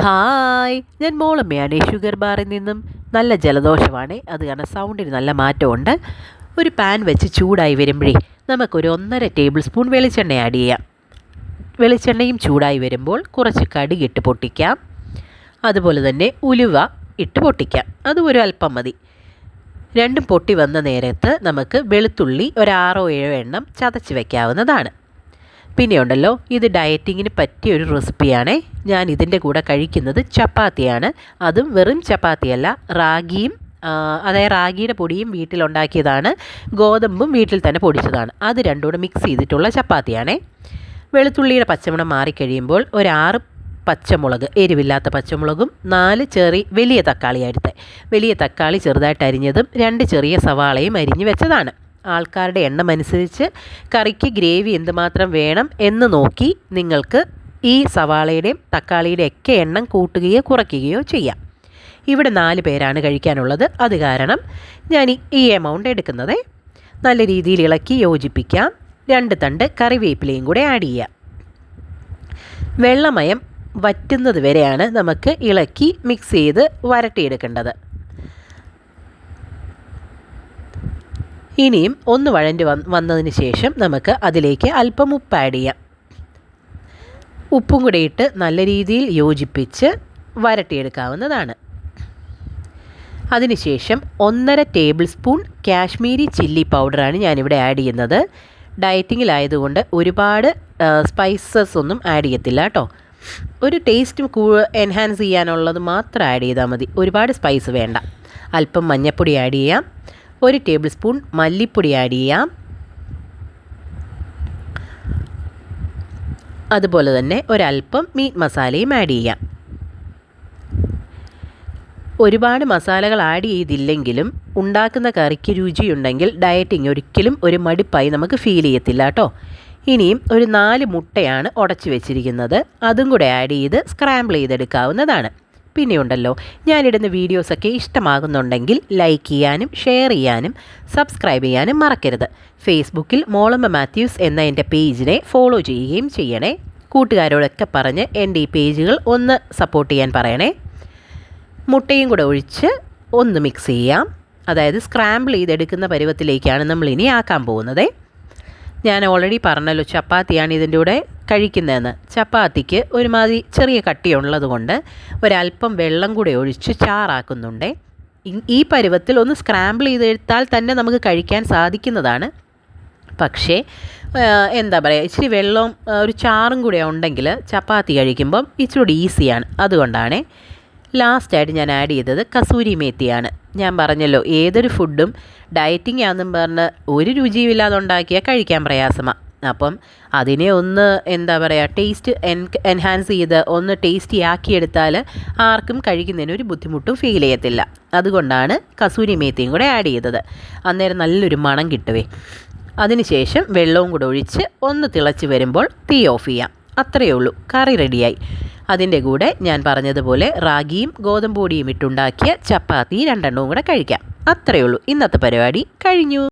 Hi, ഞാൻ മോളമ്മയാണ്. Sugar ബാറിൽ നിന്നും. നല്ല ജലദോഷമാണ്, അത് കാരണം സൗണ്ടിന് നല്ല മാറ്റമുണ്ട്. ഒരു പാൻ വെച്ച് ചൂടായി വരുമ്പോഴേ നമുക്കൊരു 1.5 ടേബിൾ സ്പൂൺ വെളിച്ചെണ്ണ ആഡ് ചെയ്യാം. വെളിച്ചെണ്ണയും ചൂടായി വരുമ്പോൾ കുറച്ച് കടുകിട്ട് പൊട്ടിക്കാം. അതുപോലെ തന്നെ ഉലുവ ഇട്ട് പൊട്ടിക്കാം. അതും ഒരു അല്പം മതി. രണ്ടും പൊട്ടി വന്ന നേരത്ത് നമുക്ക് വെളുത്തുള്ളി ഒരു 6-7 എണ്ണം ചതച്ച് വയ്ക്കാവുന്നതാണ്. പിന്നെ ഉണ്ടല്ലോ, ഇത് ഡയറ്റിങ്ങിന് പറ്റിയ ഒരു റെസിപ്പിയാണേ. ഞാൻ ഇതിൻ്റെ കൂടെ കഴിക്കുന്നത് ചപ്പാത്തിയാണ്. അതും വെറും ചപ്പാത്തിയല്ല, റാഗിയും അതായത് റാഗിയുടെ പൊടിയും വീട്ടിലുണ്ടാക്കിയതാണ്, ഗോതമ്പും വീട്ടിൽ തന്നെ പൊടിച്ചതാണ്. അത് രണ്ടും കൂടെ മിക്സ് ചെയ്തിട്ടുള്ള ചപ്പാത്തിയാണേ. വെളുത്തുള്ളിയുടെ പച്ചമണം മാറിക്കഴിയുമ്പോൾ ഒരു 6 പച്ചമുളക്, എരിവില്ലാത്ത പച്ചമുളകും 4 വലിയ തക്കാളി എടുത്ത്, വലിയ തക്കാളി ചെറുതായിട്ട് അരിഞ്ഞതും 2 ചെറിയ സവാളയും അരിഞ്ഞ് വെച്ചതാണ്. ആൾക്കാരുടെ എണ്ണം അനുസരിച്ച് കറിക്ക് ഗ്രേവി എന്തുമാത്രം വേണം എന്ന് നോക്കി നിങ്ങൾക്ക് ഈ സവാളയുടെയും തക്കാളിയുടെയും ഒക്കെ എണ്ണം കൂട്ടുകയോ കുറയ്ക്കുകയോ ചെയ്യാം. ഇവിടെ 4 പേരാണ് കഴിക്കാനുള്ളത്, അത് കാരണം ഞാൻ ഈ എമൗണ്ട് എടുക്കുന്നത്. നല്ല രീതിയിൽ ഇളക്കി യോജിപ്പിക്കാം. 2 തണ്ട് കറിവേപ്പിലയും കൂടെ ആഡ് ചെയ്യാം. വെള്ളമയം വറ്റുന്നത് വരെയാണ് നമുക്ക് ഇളക്കി മിക്സ് ചെയ്ത് വരട്ടിയെടുക്കേണ്ടത്. ഇനിയും ഒന്ന് വഴണ്ടി വന്നതിന് ശേഷം നമുക്ക് അതിലേക്ക് അല്പം ഉപ്പ് ആഡ് ചെയ്യാം. ഉപ്പും കൂടെ ഇട്ട് നല്ല രീതിയിൽ യോജിപ്പിച്ച് വരട്ടിയെടുക്കാവുന്നതാണ്. അതിനുശേഷം 1.5 ടേബിൾ സ്പൂൺ കാശ്മീരി ചില്ലി പൗഡറാണ് ഞാനിവിടെ ആഡ് ചെയ്യുന്നത്. ഡയറ്റിങ്ങിലായതുകൊണ്ട് ഒരുപാട് സ്പൈസസ് ഒന്നും ആഡ് ചെയ്യത്തില്ല കേട്ടോ. ഒരു ടേസ്റ്റ് എൻഹാൻസ് ചെയ്യാനുള്ളത് മാത്രം ആഡ് ചെയ്താൽ മതി, ഒരുപാട് സ്പൈസ് വേണ്ട. അല്പം മഞ്ഞൾപ്പൊടി ആഡ് ചെയ്യാം. 1 ടേബിൾ സ്പൂൺ മല്ലിപ്പൊടി ആഡ് ചെയ്യാം. അതുപോലെ തന്നെ ഒരല്പം മീറ്റ് മസാലയും ആഡ് ചെയ്യാം. ഒരുപാട് മസാലകൾ ആഡ് ചെയ്തില്ലെങ്കിലും ഉണ്ടാക്കുന്ന കറിക്ക് രുചിയുണ്ടെങ്കിൽ ഡയറ്റിങ് ഒരിക്കലും ഒരു മടുപ്പായി നമുക്ക് ഫീൽ ചെയ്യത്തില്ല കേട്ടോ. ഇനിയും ഒരു 4 മുട്ടയാണ് ഉടച്ച് വെച്ചിരിക്കുന്നത്, അതും കൂടെ ആഡ് ചെയ്ത് സ്ക്രാമ്പിൾ ചെയ്തെടുക്കാവുന്നതാണ്. പിന്നെയുണ്ടല്ലോ, ഞാനിടുന്ന വീഡിയോസൊക്കെ ഇഷ്ടമാകുന്നുണ്ടെങ്കിൽ ലൈക്ക് ചെയ്യാനും ഷെയർ ചെയ്യാനും സബ്സ്ക്രൈബ് ചെയ്യാനും മറക്കരുത്. ഫേസ്ബുക്കിൽ മോളമ്മ മാത്യൂസ് എന്ന എൻ്റെ പേജിനെ ഫോളോ ചെയ്യുകയും ചെയ്യണേ. കൂട്ടുകാരോടൊക്കെ പറഞ്ഞ് എൻ്റെ ഈ പേജുകൾ ഒന്ന് സപ്പോർട്ട് ചെയ്യാൻ പറയണേ. മുട്ടയും കൂടെ ഒഴിച്ച് ഒന്ന് മിക്സ് ചെയ്യാം. അതായത് സ്ക്രാമ്പിൾ ചെയ്തെടുക്കുന്ന പരുവത്തിലേക്കാണ് നമ്മളിനി ആക്കാൻ പോകുന്നത്. ഞാൻ ഓൾറെഡി പറഞ്ഞല്ലോ, ചപ്പാത്തിയാണ് ഇതിൻ്റെ കൂടെ കഴിക്കുന്നതെന്ന്. ചപ്പാത്തിക്ക് ഒരുമാതിരി ചെറിയ കട്ടിയുള്ളത് കൊണ്ട് ഒരല്പം വെള്ളം കൂടെ ഒഴിച്ച് ചാറാക്കുന്നുണ്ട്. ഈ പരുവത്തിൽ ഒന്ന് സ്ക്രാമ്പിൾ ചെയ്തെടുത്താൽ തന്നെ നമുക്ക് കഴിക്കാൻ സാധിക്കുന്നതാണ്. പക്ഷേ എന്താ പറയുക, ഇച്ചിരി വെള്ളവും ഒരു ചാറും കൂടെ ഉണ്ടെങ്കിൽ ചപ്പാത്തി കഴിക്കുമ്പം ഇച്ചിരി ഈസിയാണ്. അതുകൊണ്ടാണ് ലാസ്റ്റായിട്ട് ഞാൻ ആഡ് ചെയ്തത് കസൂരി മേത്തിയാണ്. ഞാൻ പറഞ്ഞല്ലോ, ഏതൊരു ഫുഡും ഡയറ്റിംഗ് ആണെന്നും പറഞ്ഞ് ഒരു രുചിയുമില്ലാതെ ഉണ്ടാക്കിയാൽ കഴിക്കാൻ പ്രയാസമാണ്. അപ്പം അതിനെ ഒന്ന് എന്താ പറയുക, ടേസ്റ്റ് എൻഹാൻസ് ചെയ്ത് ഒന്ന് ടേസ്റ്റി ആക്കിയെടുത്താൽ ആർക്കും കഴിക്കുന്നതിന് ഒരു ബുദ്ധിമുട്ടും ഫീൽ ചെയ്യത്തില്ല. അതുകൊണ്ടാണ് കസൂരി മേത്തിയും കൂടെ ആഡ് ചെയ്തത്. അന്നേരം നല്ലൊരു മണം കിട്ടുവേ. അതിനുശേഷം വെള്ളവും കൂടെ ഒഴിച്ച് ഒന്ന് തിളച്ച് വരുമ്പോൾ തീ ഓഫ് ചെയ്യാം. അത്രയേ ഉള്ളൂ, കറി റെഡിയായി. അതിൻ്റെ കൂടെ ഞാൻ പറഞ്ഞതുപോലെ റാഗിയും ഗോതമ്പ് പൊടിയും ഇട്ടുണ്ടാക്കിയ ചപ്പാത്തി 2 എണ്ണവും കൂടെ കഴിക്കാം. അത്രയേ ഉള്ളൂ, ഇന്നത്തെ പരിപാടി കഴിഞ്ഞു.